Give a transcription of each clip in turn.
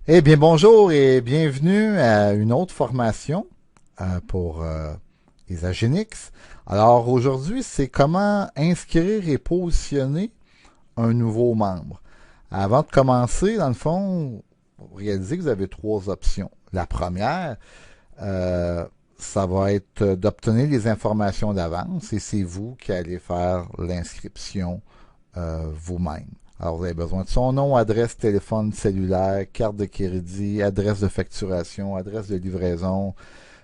Eh bien, bonjour et bienvenue à une autre formation pour Isagenix. Alors aujourd'hui, c'est comment inscrire et positionner un nouveau membre. Avant de commencer, dans le fond, vous réalisez que vous avez trois options. La première, euh, ça va être d'obtenir les informations d'avance et c'est vous qui allez faire l'inscription vous-même. Alors, vous avez besoin de son nom, adresse, téléphone cellulaire, carte de crédit, adresse de facturation, adresse de livraison.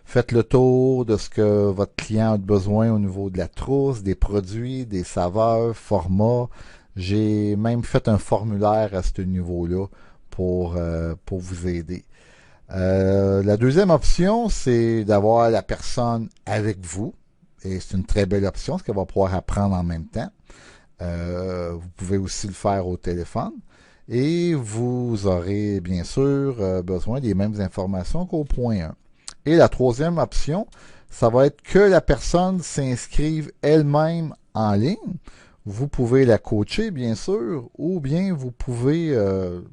Faites le tour de ce que votre client a besoin au niveau de la trousse, des produits, des saveurs, formats. J'ai même fait un formulaire à ce niveau-là pour vous aider. La deuxième option, c'est d'avoir la personne avec vous. Et c'est une très belle option, parce qu'elle va pouvoir apprendre en même temps. Vous pouvez aussi le faire au téléphone. Et vous aurez bien sûr besoin des mêmes informations qu'au point 1. Et la troisième option, ça va être que la personne s'inscrive elle-même en ligne. Vous pouvez la coacher, bien sûr, ou bien vous pouvez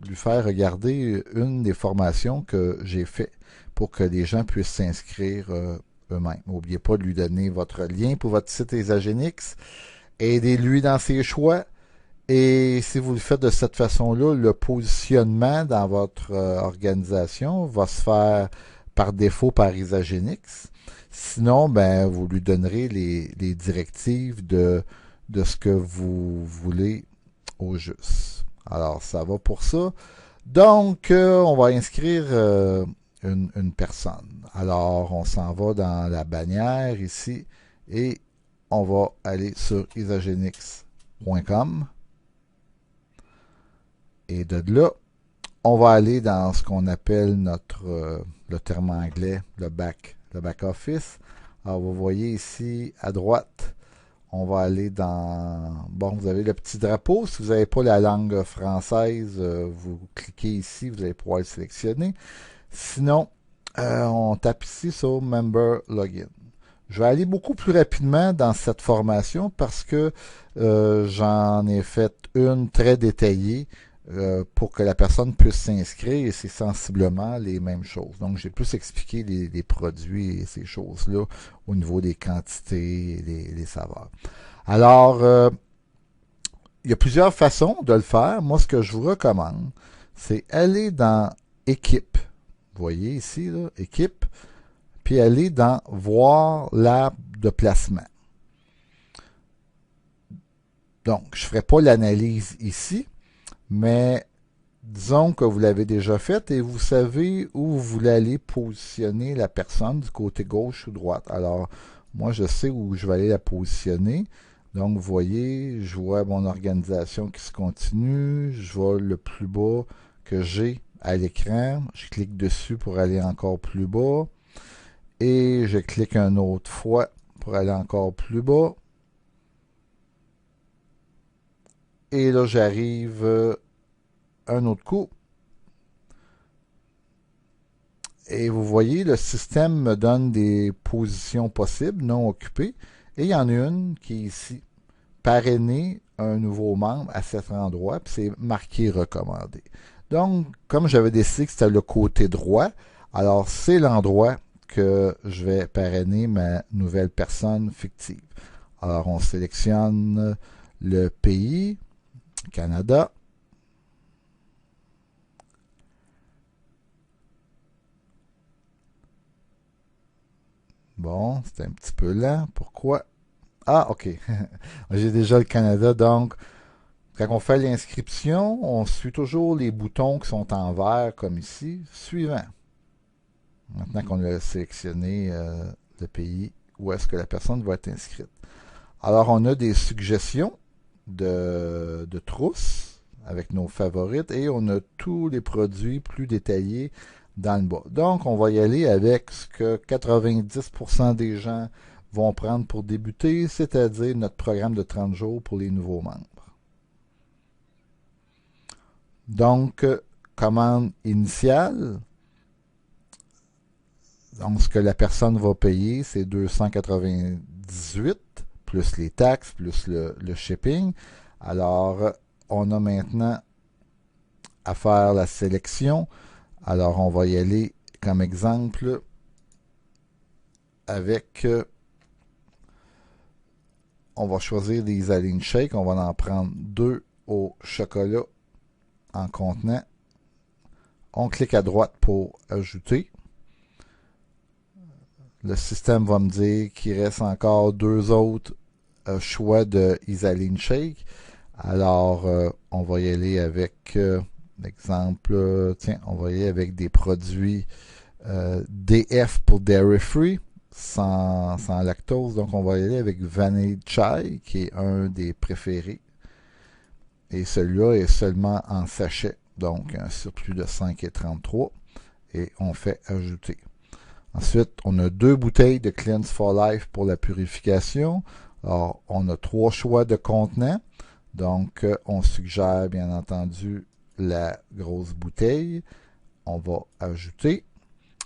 lui faire regarder une des formations que j'ai fait pour que les gens puissent s'inscrire eux-mêmes. N'oubliez pas de lui donner votre lien pour votre site Isagenix. Aidez-lui dans ses choix. Et si vous le faites de cette façon-là, le positionnement dans votre organisation va se faire par défaut par Isagenix. Sinon, ben, vous lui donnerez les directives de ce que vous voulez au juste. Alors, ça va pour ça. Donc, on va inscrire une personne. Alors, on s'en va dans la bannière ici et on va aller sur isagenix.com. Et de là, on va aller dans ce qu'on appelle le terme anglais, le back office. Alors, vous voyez ici à droite, on va aller dans... Bon, vous avez le petit drapeau. Si vous n'avez pas la langue française, vous cliquez ici, vous allez pouvoir le sélectionner. Sinon, on tape ici sur Member Login. Je vais aller beaucoup plus rapidement dans cette formation parce que j'en ai fait une très détaillée pour que la personne puisse s'inscrire et c'est sensiblement les mêmes choses. Donc, j'ai plus expliqué les produits et ces choses-là au niveau des quantités et les saveurs. Alors, il y a plusieurs façons de le faire. Moi, ce que je vous recommande, c'est aller dans Équipe. Vous voyez ici, là, Équipe, puis aller dans Voir l'arbre de placement. Donc, je ne ferai pas l'analyse ici, mais disons que vous l'avez déjà fait et vous savez où vous voulez aller positionner la personne du côté gauche ou droite. Alors, moi, je sais où je vais aller la positionner. Donc, vous voyez, je vois mon organisation qui se continue. Je vois le plus bas que j'ai à l'écran. Je clique dessus pour aller encore plus bas. Et je clique une autre fois pour aller encore plus bas. Et là, j'arrive un autre coup. Et vous voyez, le système me donne des positions possibles non occupées. Et il y en a une qui est ici. Parrainer un nouveau membre à cet endroit, puis c'est marqué recommandé. Donc, comme j'avais décidé que c'était le côté droit, alors c'est l'endroit que je vais parrainer ma nouvelle personne fictive. Alors, on sélectionne le pays, Canada. Bon, c'est un petit peu lent. Pourquoi? Ah, OK. J'ai déjà le Canada, donc quand on fait l'inscription, on suit toujours les boutons qui sont en vert, comme ici. Suivant. Maintenant qu'on a sélectionné le pays où est-ce que la personne va être inscrite. Alors, on a des suggestions de trousses avec nos favorites et on a tous les produits plus détaillés dans le bas. Donc, on va y aller avec ce que 90% des gens vont prendre pour débuter, c'est-à-dire notre programme de 30 jours pour les nouveaux membres. Donc, commande initiale. Donc, ce que la personne va payer, c'est 298 plus les taxes, plus le shipping. Alors, on a maintenant à faire la sélection. Alors, on va y aller comme exemple avec... on va choisir des Isaline Shake. On va en prendre 2 au chocolat en contenant. On clique à droite pour ajouter. Le système va me dire qu'il reste encore 2 autres choix de Isaline Shake. Alors, on va y aller avec, exemple, tiens, on va y aller avec des produits DF pour Dairy Free, sans lactose. Donc, on va y aller avec Vanille Chai, qui est un des préférés. Et celui-là est seulement en sachet, donc un surplus de 5,33. Et on fait ajouter. Ensuite, on a 2 bouteilles de Cleanse for Life pour la purification. Alors, on a 3 choix de contenants. Donc, on suggère bien entendu la grosse bouteille. On va ajouter.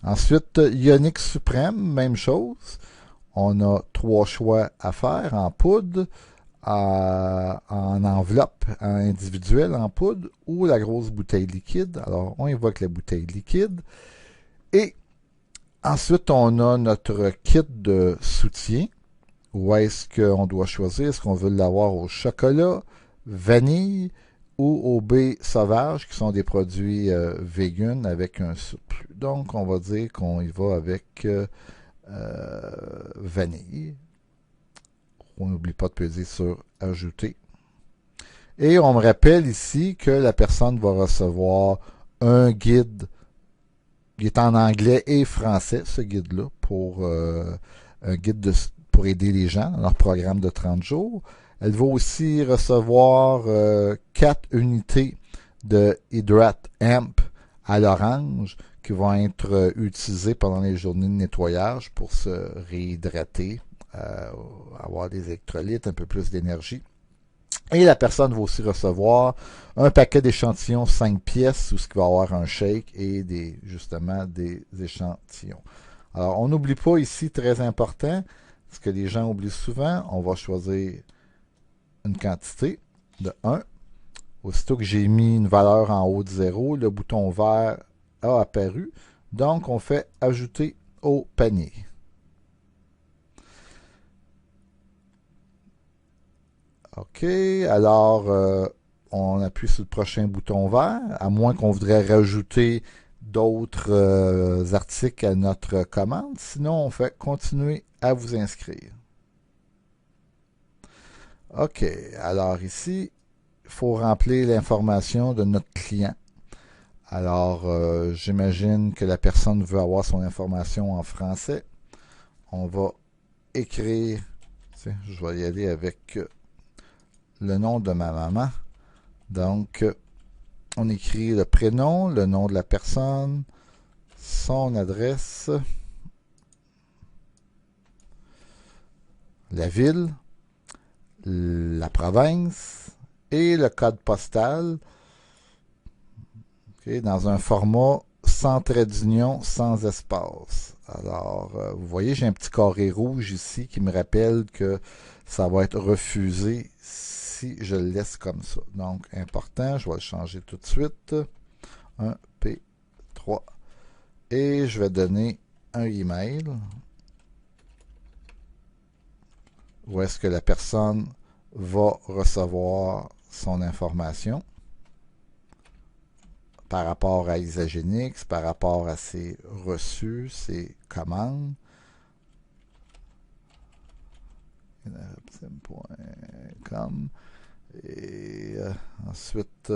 Ensuite, Ionic Suprême, même chose. On a 3 choix à faire en poudre, en enveloppe individuelle en poudre ou la grosse bouteille liquide. Alors, on évoque la bouteille liquide. Et ensuite, on a notre kit de soutien. Où est-ce qu'on doit choisir? Est-ce qu'on veut l'avoir au chocolat, vanille ou au baies sauvage, qui sont des produits vegan avec un surplus. Donc, on va dire qu'on y va avec vanille. On n'oublie pas de peser sur ajouter. Et on me rappelle ici que la personne va recevoir un guide. Il est en anglais et français, ce guide-là, pour un guide pour aider les gens dans leur programme de 30 jours. Elle va aussi recevoir 4 unités de Hydrate Amp à l'orange qui vont être utilisées pendant les journées de nettoyage pour se réhydrater, avoir des électrolytes, un peu plus d'énergie. Et la personne va aussi recevoir un paquet d'échantillons 5 pièces où ce qui va avoir un shake et justement des échantillons. Alors, on n'oublie pas ici, très important, ce que les gens oublient souvent, on va choisir une quantité de 1. Aussitôt que j'ai mis une valeur en haut de 0, le bouton vert a apparu. Donc, on fait ajouter au panier. OK, alors on appuie sur le prochain bouton vert, à moins qu'on voudrait rajouter d'autres articles à notre commande. Sinon, on fait continuer à vous inscrire. OK, alors ici, il faut remplir l'information de notre client. Alors, j'imagine que la personne veut avoir son information en français. On va écrire, je vais y aller avec le nom de ma maman. Donc, on écrit le prénom, le nom de la personne, son adresse, la ville, la province et le code postal, okay, dans un format sans trait d'union, sans espace. Alors, vous voyez, j'ai un petit carré rouge ici qui me rappelle que ça va être refusé si je le laisse comme ça. Donc, important, je vais le changer tout de suite. 1P3. Et je vais donner un email où est-ce que la personne va recevoir son information par rapport à Isagenix, par rapport à ses reçus, ses commandes. .com et ensuite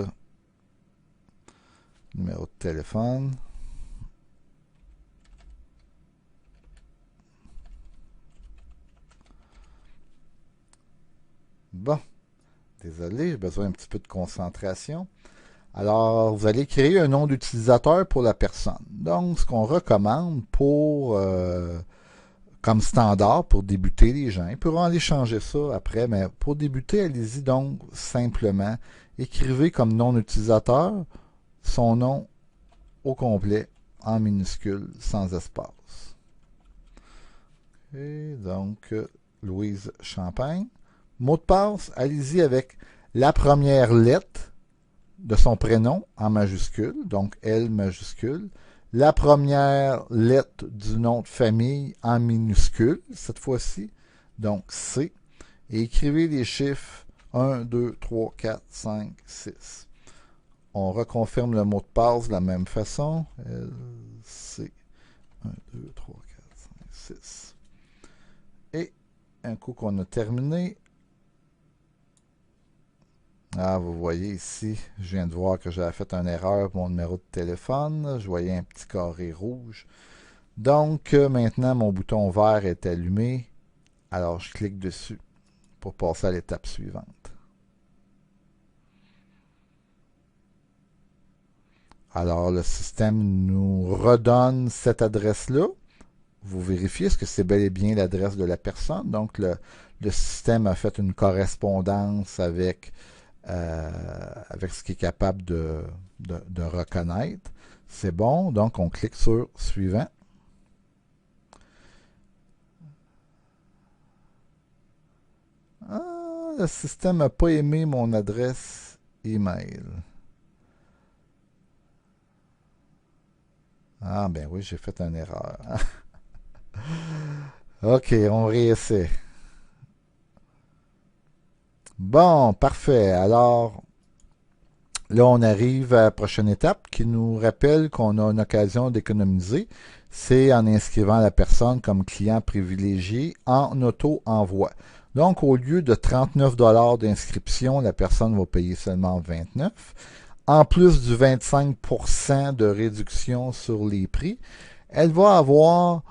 numéro de téléphone. Bon, désolé, j'ai besoin un petit peu de concentration. Alors, vous allez créer un nom d'utilisateur pour la personne. Donc, ce qu'on recommande pour comme standard pour débuter les gens. Ils pourront aller changer ça après, mais pour débuter, allez-y donc simplement. Écrivez comme nom d'utilisateur son nom au complet en minuscule, sans espace. Et donc, Louise Champagne. Mot de passe, allez-y avec la première lettre de son prénom en majuscule, donc L majuscule, la première lettre du nom de famille en minuscule, cette fois-ci, donc C, et écrivez les chiffres 1, 2, 3, 4, 5, 6. On reconfirme le mot de passe de la même façon. L, C, 1, 2, 3, 4, 5, 6. Et un coup qu'on a terminé, vous voyez ici, je viens de voir que j'avais fait une erreur pour mon numéro de téléphone. Je voyais un petit carré rouge. Donc, maintenant, mon bouton vert est allumé. Alors, je clique dessus pour passer à l'étape suivante. Alors, le système nous redonne cette adresse-là. Vous vérifiez, est-ce que c'est bel et bien l'adresse de la personne? Donc, le système a fait une correspondance avec ce qu'il est capable de reconnaître. C'est bon, donc on clique sur suivant. Le système n'a pas aimé mon adresse email. Ah ben oui, j'ai fait une erreur. OK, on réessaie. Bon, parfait. Alors, là, on arrive à la prochaine étape qui nous rappelle qu'on a une occasion d'économiser. C'est en inscrivant la personne comme client privilégié en auto-envoi. Donc, au lieu de 39 $ d'inscription, la personne va payer seulement 29. En plus du 25% de réduction sur les prix, elle va avoir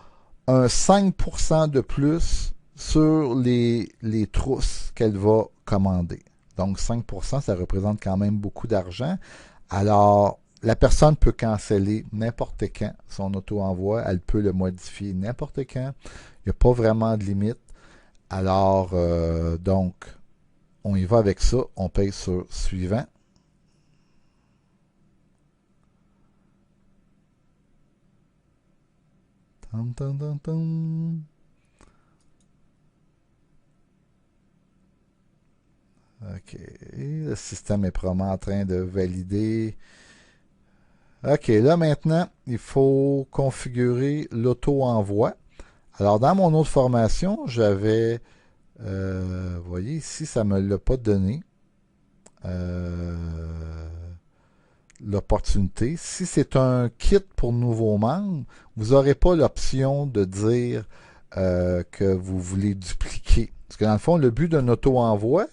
un 5% de plus sur les trousses qu'elle va commander. Donc 5%, ça représente quand même beaucoup d'argent. Alors, la personne peut canceller n'importe quand son auto-envoi. Elle peut le modifier n'importe quand. Il n'y a pas vraiment de limite. Alors, donc, on y va avec ça. On paye sur suivant. Tam, tam, tam, tam. OK. Le système est probablement en train de valider. OK, là maintenant, il faut configurer l'auto-envoi. Alors, dans mon autre formation, j'avais, vous voyez ici, ça ne me l'a pas donné l'opportunité. Si c'est un kit pour nouveaux membres, vous n'aurez pas l'option de dire que vous voulez dupliquer. Parce que dans le fond, le but d'un auto-envoi,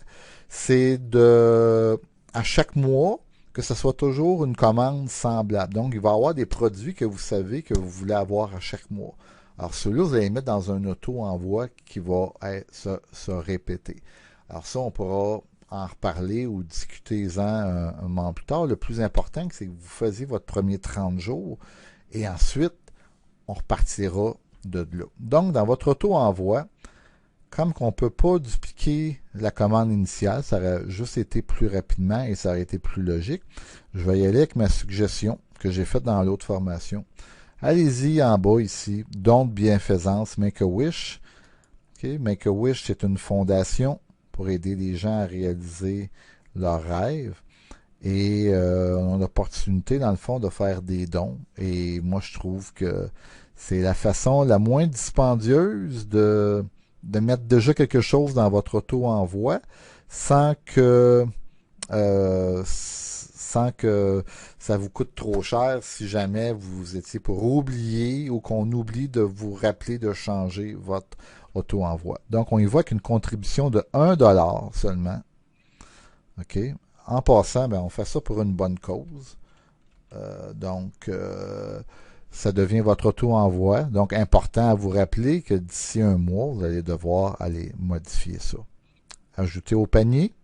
c'est à chaque mois, que ce soit toujours une commande semblable. Donc, il va y avoir des produits que vous savez que vous voulez avoir à chaque mois. Alors, ceux-là, vous allez les mettre dans un auto-envoi qui va se répéter. Alors ça, on pourra en reparler ou discuter-en un moment plus tard. Le plus important, c'est que vous faisiez votre premier 30 jours et ensuite, on repartira de là. Donc, dans votre auto-envoi, comme qu'on ne peut pas dupliquer la commande initiale, ça aurait juste été plus rapidement et ça aurait été plus logique, je vais y aller avec ma suggestion que j'ai faite dans l'autre formation. Allez-y en bas ici, don de bienfaisance Make-A-Wish. Okay, Make-A-Wish, c'est une fondation pour aider les gens à réaliser leurs rêves. Et on a l'opportunité, dans le fond, de faire des dons. Et moi, je trouve que c'est la façon la moins dispendieuse de mettre déjà quelque chose dans votre auto-envoi sans que ça vous coûte trop cher si jamais vous étiez pour oublier ou qu'on oublie de vous rappeler de changer votre auto-envoi. Donc, on y voit qu'une contribution de 1 $ seulement. OK? En passant, on fait ça pour une bonne cause. Donc, ça devient votre auto-envoi. Donc, important à vous rappeler que d'ici un mois, vous allez devoir aller modifier ça. Ajouter au panier.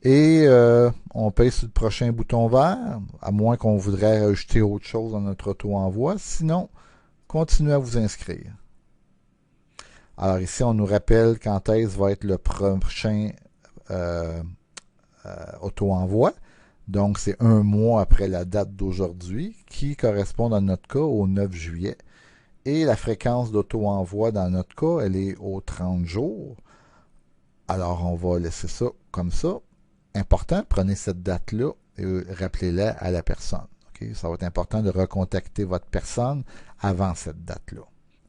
Et on paye sur le prochain bouton vert, à moins qu'on voudrait ajouter autre chose dans notre auto-envoi. Sinon, continuez à vous inscrire. Alors ici, on nous rappelle quand est-ce va être le prochain auto-envoi. Donc, c'est un mois après la date d'aujourd'hui, qui correspond dans notre cas au 9 juillet. Et la fréquence d'auto-envoi dans notre cas, elle est aux 30 jours. Alors, on va laisser ça comme ça. important, prenez cette date-là et rappelez-la à la personne. Okay? Ça va être important de recontacter votre personne avant cette date-là.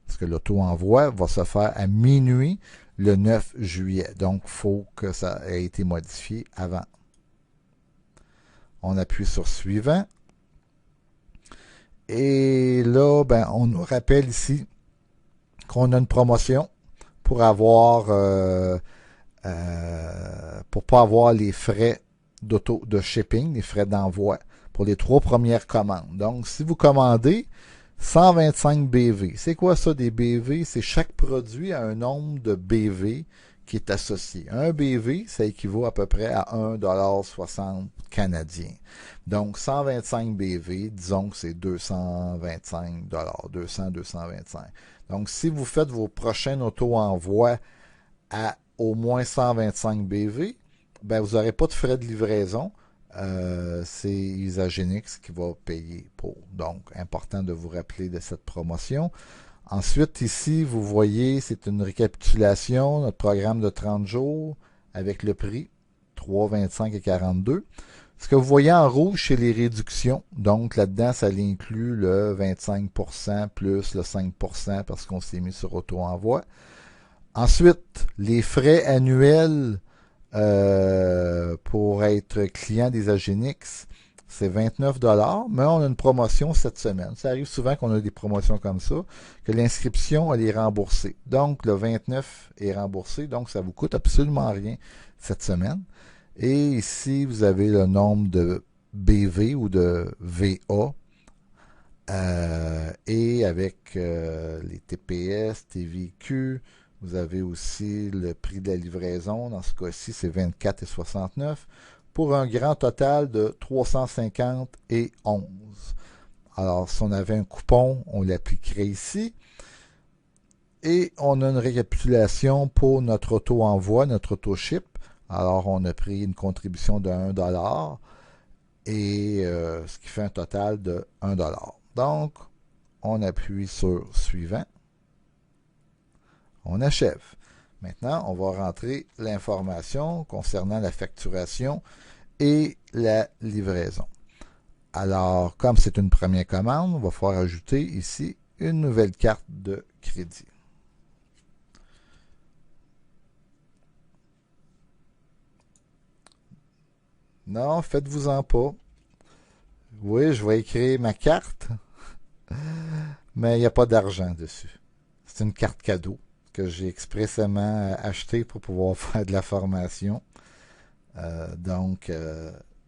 Parce que l'auto-envoi va se faire à minuit le 9 juillet. Donc, il faut que ça ait été modifié avant. On appuie sur suivant. Et là, ben, on nous rappelle ici qu'on a une promotion pour avoir pour pas avoir les frais de shipping, les frais d'envoi pour les 3 premières commandes. Donc, si vous commandez 125 BV, c'est quoi ça des BV? C'est chaque produit a un nombre de BV qui est associé. Un BV, ça équivaut à peu près à 1,60 $ canadien. Donc, 125 BV, disons que c'est 225 $, 200-225. Donc, si vous faites vos prochains auto-envois à au moins 125 BV, ben, vous n'aurez pas de frais de livraison. C'est Isagenix qui va payer pour. Donc, important de vous rappeler de cette promotion. Ensuite, ici, vous voyez, c'est une récapitulation, notre programme de 30 jours avec le prix, 3,25 et 42. Ce que vous voyez en rouge, c'est les réductions. Donc, là-dedans, ça inclut le 25% plus le 5% parce qu'on s'est mis sur auto-envoi. Ensuite, les frais annuels pour être client des Agenix, c'est 29 $, mais on a une promotion cette semaine. Ça arrive souvent qu'on a des promotions comme ça, que l'inscription, elle est remboursée. Donc, le 29 est remboursé, donc ça vous coûte absolument rien cette semaine. Et ici, vous avez le nombre de BV ou de VA, et avec les TPS, TVQ, vous avez aussi le prix de la livraison. Dans ce cas-ci, c'est 24,69 pour un grand total de 350 et 11. Alors, si on avait un coupon, on l'appliquerait ici. Et on a une récapitulation pour notre auto-envoi, notre auto-ship. Alors, on a pris une contribution de 1 $, et ce qui fait un total de 1 $. Donc, on appuie sur suivant. On achève. Maintenant, on va rentrer l'information concernant la facturation et la livraison. Alors, comme c'est une première commande, on va pouvoir ajouter ici une nouvelle carte de crédit. Non, faites-vous-en pas. Oui, je vais écrire ma carte, mais il n'y a pas d'argent dessus. C'est une carte cadeau que j'ai expressément achetée pour pouvoir faire de la formation.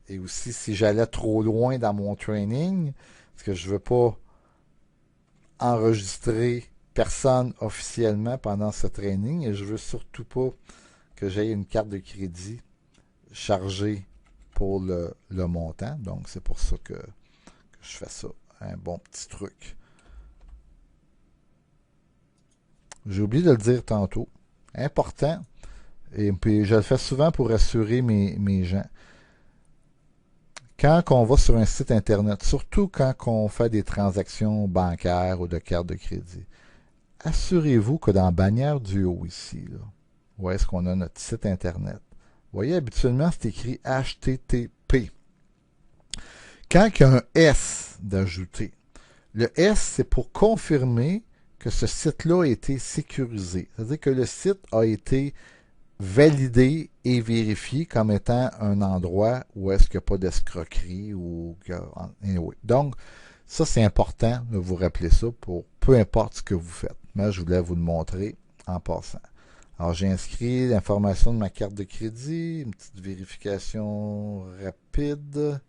Et aussi, si j'allais trop loin dans mon training, parce que je ne veux pas enregistrer personne officiellement pendant ce training, et je ne veux surtout pas que j'aie une carte de crédit chargée pour le montant. Donc, c'est pour ça que je fais ça. Un bon petit truc. J'ai oublié de le dire tantôt. Important. Et puis, je le fais souvent pour rassurer mes gens. Quand on va sur un site Internet, surtout quand on fait des transactions bancaires ou de carte de crédit, assurez-vous que dans la bannière du haut ici, là, où est-ce qu'on a notre site Internet, vous voyez, habituellement, c'est écrit HTTP. Quand il y a un S d'ajouter, le S, c'est pour confirmer que ce site-là a été sécurisé. C'est-à-dire que le site a été validé et vérifié comme étant un endroit où est-ce qu'il n'y a pas d'escroquerie ou anyway. Donc, ça, c'est important de vous rappeler ça pour peu importe ce que vous faites. Mais je voulais vous le montrer en passant. Alors, j'ai inscrit l'information de ma carte de crédit, une petite vérification rapide.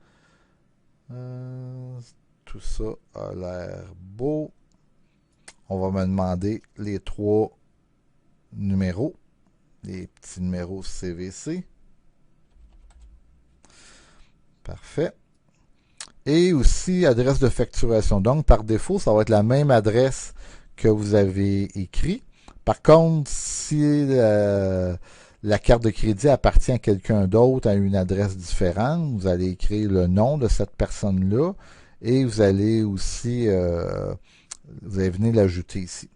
Tout ça a l'air beau. On va me demander les 3 numéros, les petits numéros CVC. Parfait. Et aussi adresse de facturation. Donc, par défaut, ça va être la même adresse que vous avez écrit. Par contre, si la carte de crédit appartient à quelqu'un d'autre, à une adresse différente, vous allez écrire le nom de cette personne-là et vous allez aussi vous allez venir l'ajouter ici.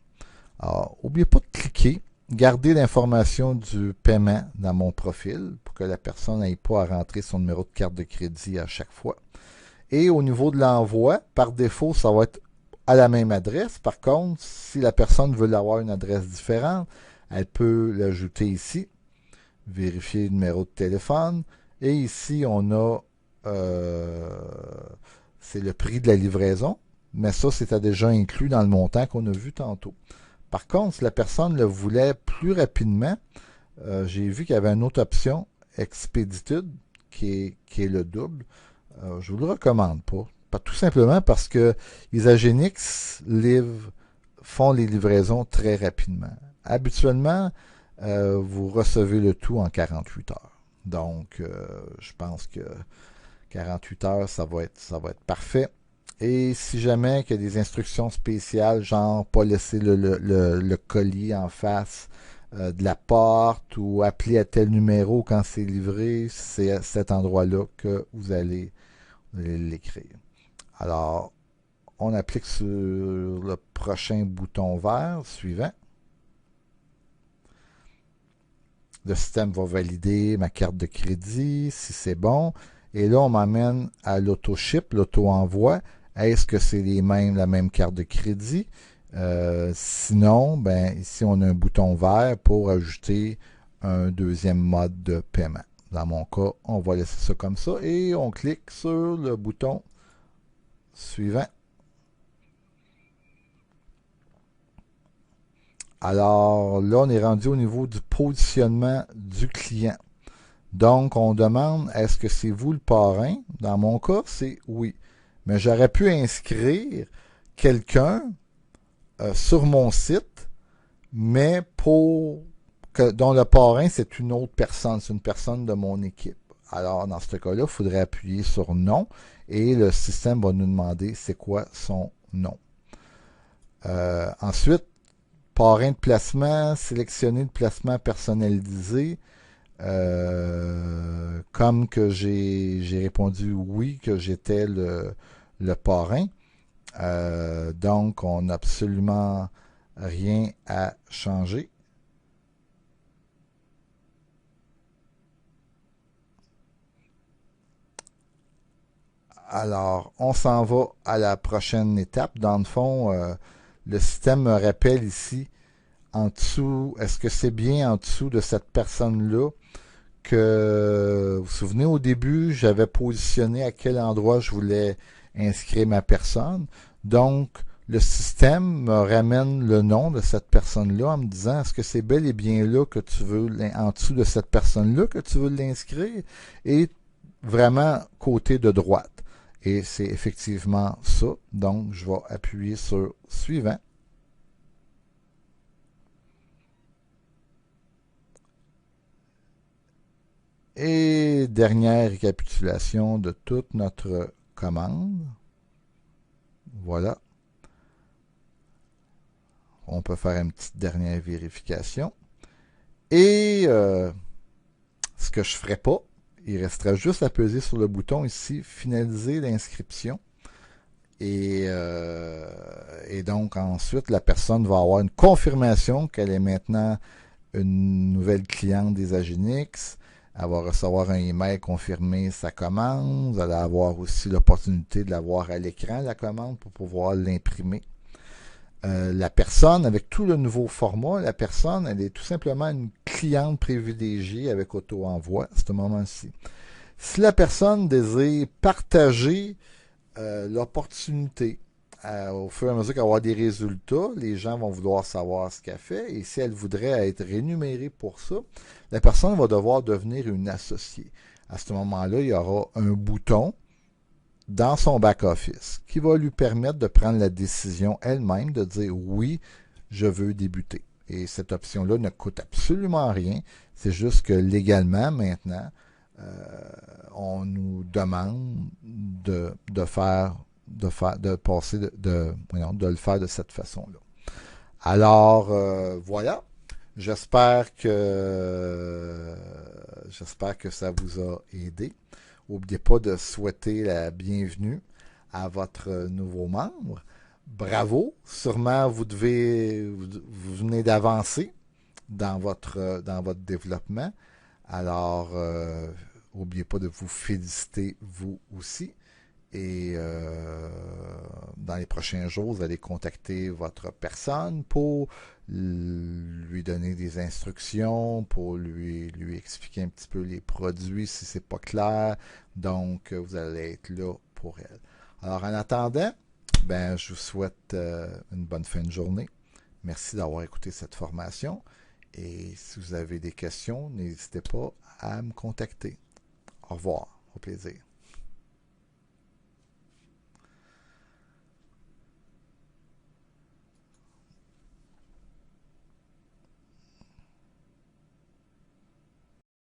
Alors, n'oubliez pas de cliquer garder l'information du paiement dans mon profil pour que la personne n'aille pas à rentrer son numéro de carte de crédit à chaque fois. Et au niveau de l'envoi, par défaut, ça va être à la même adresse. Par contre, si la personne veut l'avoir une adresse différente, elle peut l'ajouter ici, vérifier le numéro de téléphone. Et ici, on a c'est le prix de la livraison, mais ça, c'était déjà inclus dans le montant qu'on a vu tantôt. Par contre, si la personne le voulait plus rapidement, j'ai vu qu'il y avait une autre option, Expedited, qui est le double. Je vous le recommande pas. Tout simplement parce que Isagenix font les livraisons très rapidement. Habituellement, vous recevez le tout en 48 heures. Donc, je pense que 48 heures, ça va être parfait. Et si jamais il y a des instructions spéciales, genre pas laisser le colis en face de la porte ou appeler à tel numéro quand c'est livré, c'est à cet endroit-là que vous allez l'écrire. Alors, on applique sur le prochain bouton vert suivant. Le système va valider ma carte de crédit, si c'est bon. Et là, on m'amène à l'auto-ship, l'auto-envoi. Est-ce que c'est la même carte de crédit? Sinon, ben, ici, on a un bouton vert pour ajouter un deuxième mode de paiement. Dans mon cas, on va laisser ça comme ça et on clique sur le bouton suivant. Alors là, on est rendu au niveau du positionnement du client. Donc, on demande, est-ce que c'est vous le parrain? Dans mon cas, c'est oui. Mais j'aurais pu inscrire quelqu'un sur mon site, mais dont le parrain, c'est une autre personne, c'est une personne de mon équipe. Alors, dans ce cas-là, il faudrait appuyer sur non et le système va nous demander c'est quoi son nom. Ensuite, parrain de placement, sélectionner le placement personnalisé. Comme que j'ai répondu oui, que j'étais le parrain. Donc, on n'a absolument rien à changer. Alors, on s'en va à la prochaine étape. Dans le fond, le système me rappelle ici, en dessous, est-ce que c'est bien en dessous de cette personne-là que, vous vous souvenez, au début, j'avais positionné à quel endroit je voulais inscrire ma personne. Donc, le système me ramène le nom de cette personne-là en me disant, est-ce que c'est bel et bien là que tu veux, en dessous de cette personne-là que tu veux l'inscrire? Et vraiment côté de droite. Et c'est effectivement ça. Donc, je vais appuyer sur suivant. Et dernière récapitulation de toute notre commande. Voilà. On peut faire une petite dernière vérification. Et ce que je ne ferai pas, il restera juste à peser sur le bouton ici, finaliser l'inscription. Et donc ensuite, la personne va avoir une confirmation qu'elle est maintenant une nouvelle cliente des Agenix. Elle va recevoir un email confirmer sa commande. Elle va avoir aussi l'opportunité de la voir à l'écran, la commande, pour pouvoir l'imprimer. La personne, avec tout le nouveau format, la personne, elle est tout simplement une cliente privilégiée avec auto-envoi à ce moment-ci. Si la personne désire partager l'opportunité au fur et à mesure qu'elle va avoir des résultats, les gens vont vouloir savoir ce qu'elle fait et si elle voudrait être rémunérée pour ça, la personne va devoir devenir une associée. À ce moment-là, il y aura un bouton dans son back-office qui va lui permettre de prendre la décision elle-même de dire oui, je veux débuter. Et cette option-là ne coûte absolument rien. C'est juste que légalement, maintenant, on nous demande de le faire de de cette façon-là. Alors, voilà. J'espère que ça vous a aidé. N'oubliez pas de souhaiter la bienvenue à votre nouveau membre. Bravo. Sûrement, vous venez d'avancer dans votre développement. Alors, n'oubliez pas de vous féliciter vous aussi. Et dans les prochains jours, vous allez contacter votre personne pour lui donner des instructions, pour lui expliquer un petit peu les produits si c'est pas clair. Donc, vous allez être là pour elle. Alors, en attendant, ben, je vous souhaite une bonne fin de journée. Merci d'avoir écouté cette formation. Et si vous avez des questions, n'hésitez pas à me contacter. Au revoir. Au plaisir.